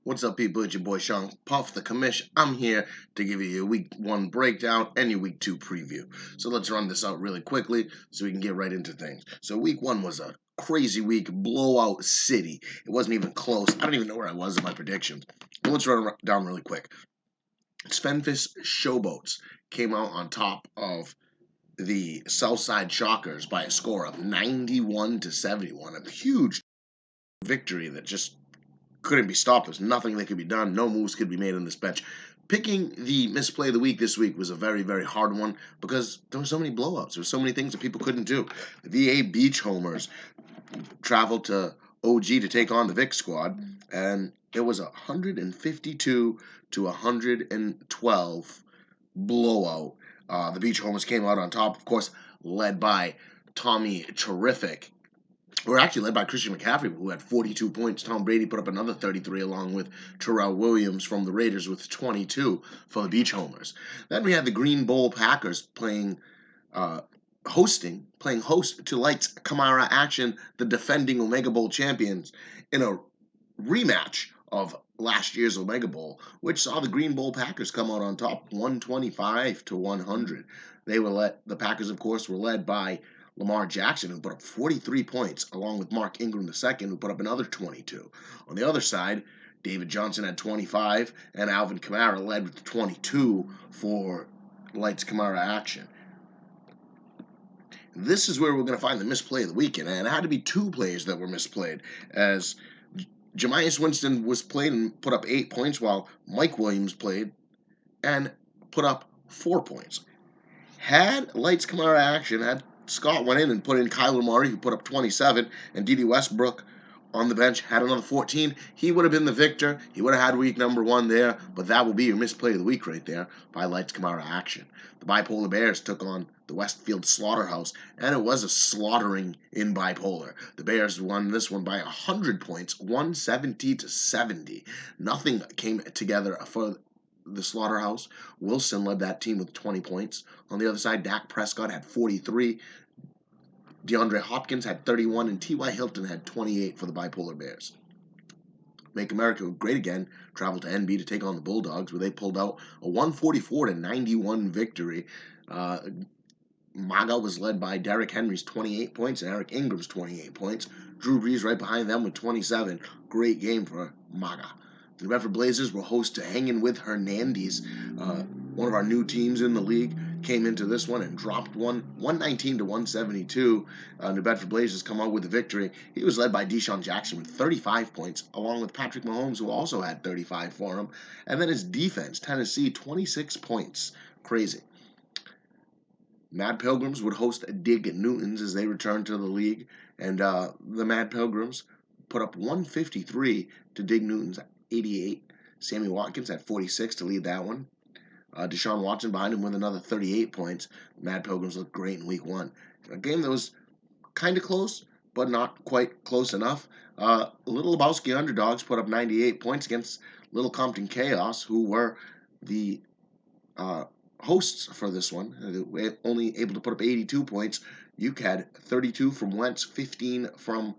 What's up, people? It's your boy Sean Puff, the commish. I'm here to give you your week 1 breakdown and your week 2 preview. So let's run this out really quickly so we can get right into things. So week 1 was a crazy week, blowout city. It wasn't even close. I don't even know where I was in my predictions. But let's run down really quick. Svenfis Showboats came out on top of the Southside Shockers by a score of 91-71. A huge victory that just couldn't be stopped. There's nothing that could be done. No moves could be made on this bench. Picking the misplay of the week this week was a very, very hard one because there were so many blowouts. There were so many things that people couldn't do. The VA Beach Homers traveled to OG to take on the Vic squad, and it was 152 to 112 blowout. The Beach Homers came out on top, of course, led by Tommy Terrific. We're actually led by Christian McCaffrey, who had 42 points. Tom Brady put up another 33, along with Terrell Williams from the Raiders with 22 for the Beach Homers. Then we had the Green Bowl Packers playing host to Lights Kamara Action, the defending Omega Bowl champions, in a rematch of last year's Omega Bowl, which saw the Green Bowl Packers come out on top 125 to 100. The Packers, of course, were led by Lamar Jackson, who put up 43 points, along with Mark Ingram II, who put up another 22. On the other side, David Johnson had 25, and Alvin Kamara led with 22 for Lights Kamara Action. This is where we're going to find the misplay of the weekend, and it had to be two players that were misplayed, as Jameis Winston was played and put up 8 points, while Mike Williams played and put up 4 points. Had Lights Kamara Action had Scott went in and put in Kyler Murray, who put up 27, and Dede Westbrook on the bench had another 14, he would have been the victor. He would have had week number 1 there, but that will be your misplay of the week right there by Lights Kamara Action. The Bipolar Bears took on the Westfield Slaughterhouse, and it was a slaughtering in Bipolar. The Bears won this one by 100 points, 170 to 70. Nothing came together for the Slaughterhouse. Wilson led that team with 20 points. On the other side, Dak Prescott had 43. DeAndre Hopkins had 31, and T.Y. Hilton had 28 for the Bipolar Bears. Make America Great Again traveled to NB to take on the Bulldogs, where they pulled out a 144 to 91 victory. MAGA was led by Derrick Henry's 28 points and Eric Ingram's 28 points. Drew Brees right behind them with 27. Great game for MAGA. The New Bedford Blazers were host to Hanging with Hernandez. One of our new teams in the league came into this one and dropped 119 to 172. New Bedford Blazers come out with the victory. He was led by Deshaun Jackson with 35 points, along with Patrick Mahomes, who also had 35 for him. And then his defense, Tennessee, 26 points. Crazy. Mad Pilgrims would host Dig Newtons as they returned to the league, and the Mad Pilgrims put up 153 to Dig Newton's 88. Sammy Watkins had 46 to lead that one. Deshaun Watson behind him with another 38 points. Mad Pilgrims looked great in week 1. A game that was kind of close, but not quite close enough. Little Lebowski Underdogs put up 98 points against Little Compton Chaos, who were the hosts for this one. Only able to put up 82 points. Uke had 32 from Wentz, 15 from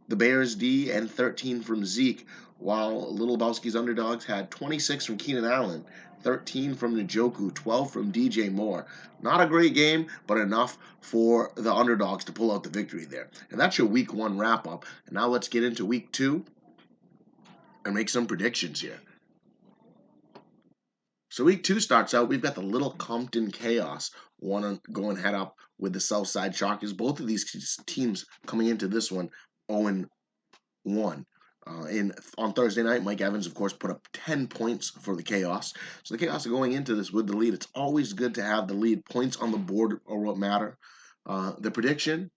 the Bears D, and 13 from Zeke, while Little Lebowski's Underdogs had 26 from Keenan Allen, 13 from Njoku, 12 from DJ Moore. Not a great game, but enough for the Underdogs to pull out the victory there. And that's your week 1 wrap-up. And now let's get into week 2 and make some predictions here. So week 2 starts out, we've got the Little Compton Chaos going head up with the Southside Shockers. Both of these teams coming into this one 0-1. On Thursday night, Mike Evans, of course, put up 10 points for the Chaos. So the Chaos are going into this with the lead. It's always good to have the lead. Points on the board are what matter. The prediction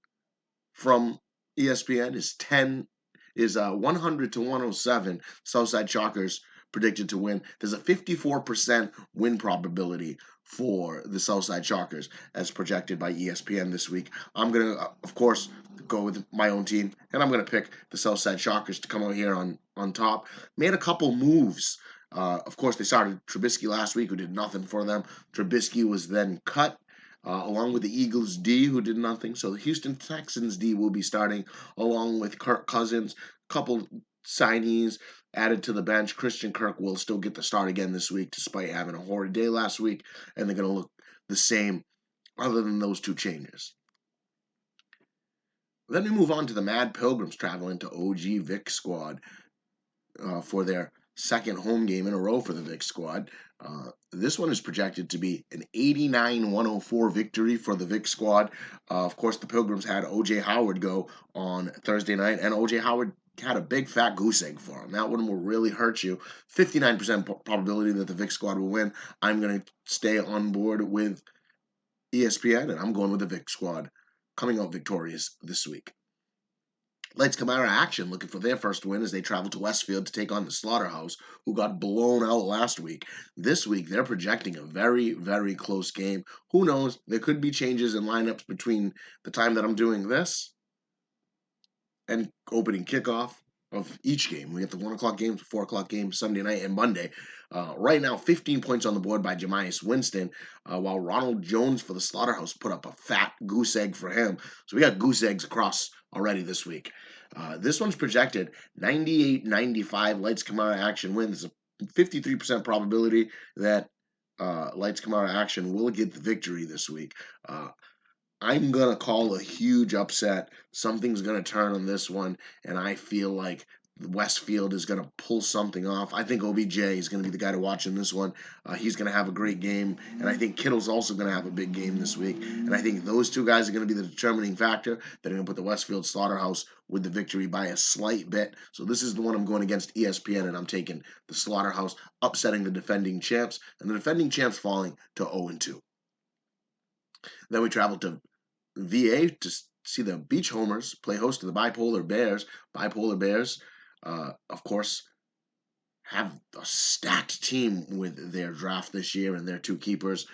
from ESPN is 100 to 107. Southside Shockers predicted to win. There's a 54% win probability for the Southside Shockers as projected by ESPN this week. I'm going to, of course, go with my own team, and I'm going to pick the Southside Shockers to come out here on top. Made a couple moves. Of course, they started Trubisky last week, who did nothing for them. Trubisky was then cut, along with the Eagles D, who did nothing. So the Houston Texans D will be starting, along with Kirk Cousins. Couple signees added to the bench. Christian Kirk will still get the start again this week, despite having a horrid day last week, and they're going to look the same other than those two changes. Then we move on to the Mad Pilgrims traveling to OG Vic squad for their second home game in a row for the Vic squad. This one is projected to be an 89-104 victory for the Vic squad. Of course, the Pilgrims had O.J. Howard go on Thursday night, and O.J. Howard had a big fat goose egg for him. That one will really hurt you. 59% probability that the Vic squad will win. I'm going to stay on board with ESPN, and I'm going with the Vic squad coming out victorious this week. Lights come out of action looking for their first win as they travel to Westfield to take on the Slaughterhouse, who got blown out last week. This week, they're projecting a very, very close game. Who knows? There could be changes in lineups between the time that I'm doing this and opening kickoff of each game. We get the 1 o'clock games, 4 o'clock games, Sunday night and Monday. Right now, 15 points on the board by Jamias Winston, while Ronald Jones for the Slaughterhouse put up a fat goose egg for him. So we got goose eggs across already this week. This one's projected 98-95. Lights come out of action win. There's a 53% probability that Lights come out of action will get the victory this week. I'm going to call a huge upset. Something's going to turn on this one, and I feel like Westfield is going to pull something off. I think OBJ is going to be the guy to watch in this one. He's going to have a great game, and I think Kittle's also going to have a big game this week. And I think those two guys are going to be the determining factor that are going to put the Westfield Slaughterhouse with the victory by a slight bit. So this is the one I'm going against ESPN, and I'm taking the Slaughterhouse, upsetting the defending champs, and the defending champs falling to 0-2. Then we travel to VA to see the Beach Homers play host to the Bipolar Bears. Bipolar Bears, of course, have a stacked team with their draft this year and their two keepers.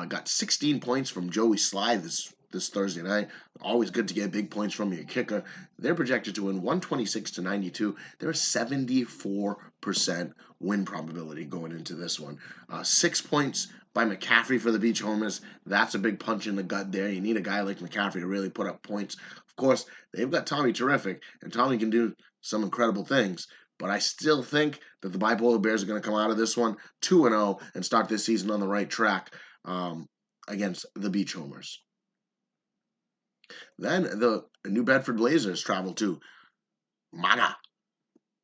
Got 16 points from Joey Sly this Thursday night. Always good to get big points from your kicker. They're projected to win 126-92. They're a 74% win probability going into this one. 6 points by McCaffrey for the Beach Homers. That's a big punch in the gut there. You need a guy like McCaffrey to really put up points. Of course, they've got Tommy Terrific, and Tommy can do some incredible things. But I still think that the Bipolar Bears are going to come out of this one 2-0 and start this season on the right track against the Beach Homers. Then the New Bedford Blazers travel to MAGA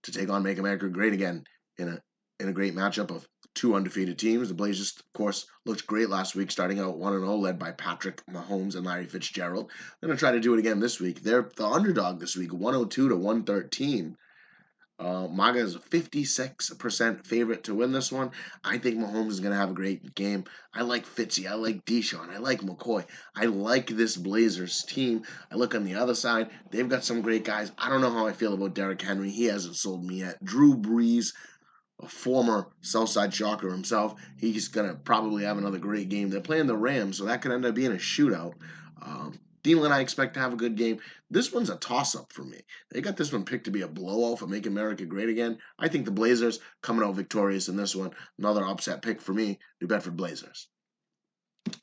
to take on Make America Great Again in a great matchup of two undefeated teams. The Blazers, of course, looked great last week, starting out 1-0, led by Patrick Mahomes and Larry Fitzgerald. They're going to try to do it again this week. They're the underdog this week, 102-113. MAGA is a 56% favorite to win this one. I think Mahomes is going to have a great game. I like Fitzy. I like Deshaun. I like McCoy. I like this Blazers team. I look on the other side. They've got some great guys. I don't know how I feel about Derrick Henry. He hasn't sold me yet. Drew Brees, a former Southside Shocker himself, he's going to probably have another great game. They're playing the Rams, so that could end up being a shootout. Thielen, I expect to have a good game. This one's a toss-up for me. They got this one picked to be a blowout for Make America Great Again. I think the Blazers coming out victorious in this one. Another upset pick for me, New Bedford Blazers.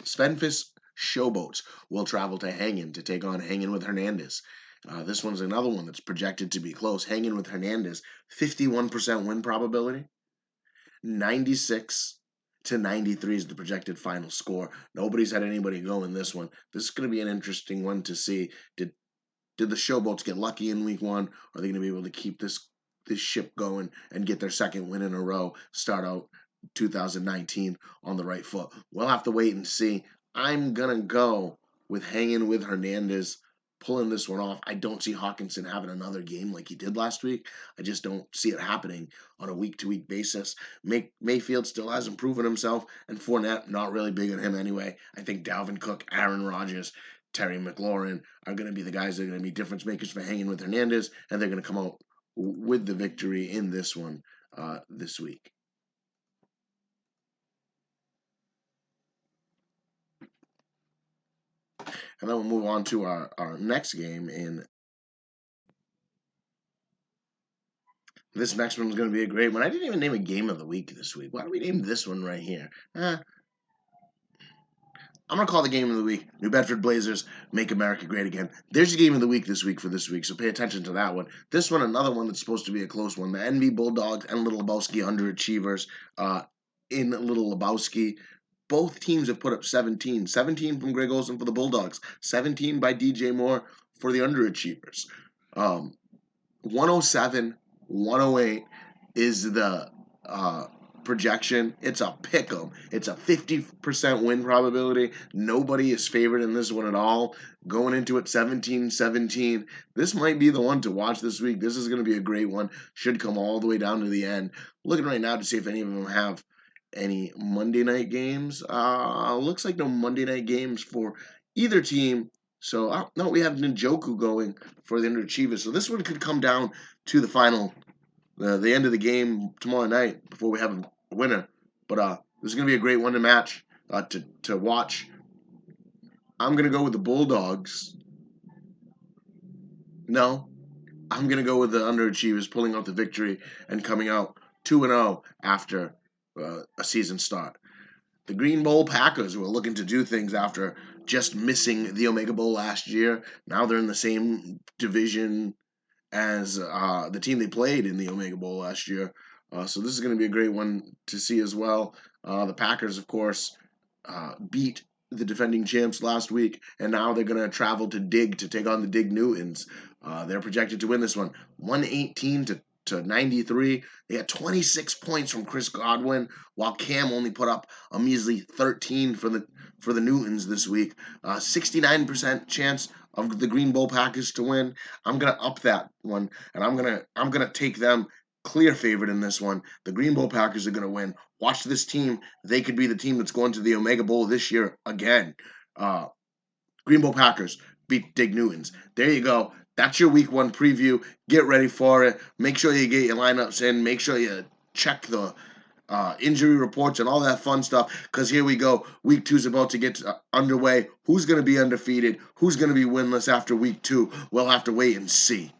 Svenfis Showboats will travel to Hangin to take on Hangin with Hernandez. This one's another one that's projected to be close. Hangin with Hernandez, 51% win probability. 96-93 is the projected final score. Nobody's had anybody go in this one. This is going to be an interesting one to see. Did the Showboats get lucky in week one? Are they going to be able to keep this ship going and get their second win in a row, start out 2019 on the right foot? We'll have to wait and see. I'm going to go with Hanging with Hernandez pulling this one off. I don't see Hawkinson having another game like he did last week. I just don't see it happening on a week-to-week basis. Mayfield still hasn't proven himself, and Fournette, not really big on him anyway. I think Dalvin Cook, Aaron Rodgers, Terry McLaurin are going to be the guys that are going to be difference makers for Hanging with Hernandez, and they're going to come out with the victory in this one this week. And then we'll move on to our next game. In this next one's going to be a great one. I didn't even name a game of the week this week. Why do we name this one right here? I'm going to call the game of the week. New Bedford Blazers, Make America Great Again. There's your game of the week this week for this week, so pay attention to that one. This one, another one that's supposed to be a close one. The NV Bulldogs and Little Lebowski underachievers in Little Lebowski. Both teams have put up 17. 17 from Greg Olson for the Bulldogs. 17 by DJ Moore for the underachievers. 107, 108 is the projection. It's a pick 'em. It's a 50% win probability. Nobody is favored in this one at all. Going into it 17-17. This might be the one to watch this week. This is going to be a great one. Should come all the way down to the end. Looking right now to see if any of them have any Monday night games. Looks like no Monday night games for either team. So, no, we have Njoku going for the underachievers. So this one could come down to the final, the end of the game tomorrow night before we have a winner. But this is going to be a great one to match, to watch. I'm going to go with the Bulldogs. No, I'm going to go with the underachievers pulling out the victory and coming out 2-0 after a season start. The Green Bowl Packers were looking to do things after just missing the Omega Bowl last year. Now they're in the same division as the team they played in the Omega Bowl last year. So this is going to be a great one to see as well. The Packers, of course, beat the defending champs last week, and now they're going to travel to Dig to take on the Dig Newtons. They're projected to win this one 118 to 93. They had 26 points from Chris Godwin, while Cam only put up a measly 13 for the Newtons this week. 69% chance of the Green Bowl Packers to win. I'm gonna up that one, and I'm gonna take them clear favorite in this one. The Green Bowl Packers are gonna win. Watch this team; they could be the team that's going to the Omega Bowl this year again. Green Bowl Packers beat Dig Newtons. There you go. That's your week 1 preview. Get ready for it. Make sure you get your lineups in. Make sure you check the injury reports and all that fun stuff, because here we go. Week 2 is about to get underway. Who's going to be undefeated? Who's going to be winless after week 2? We'll have to wait and see.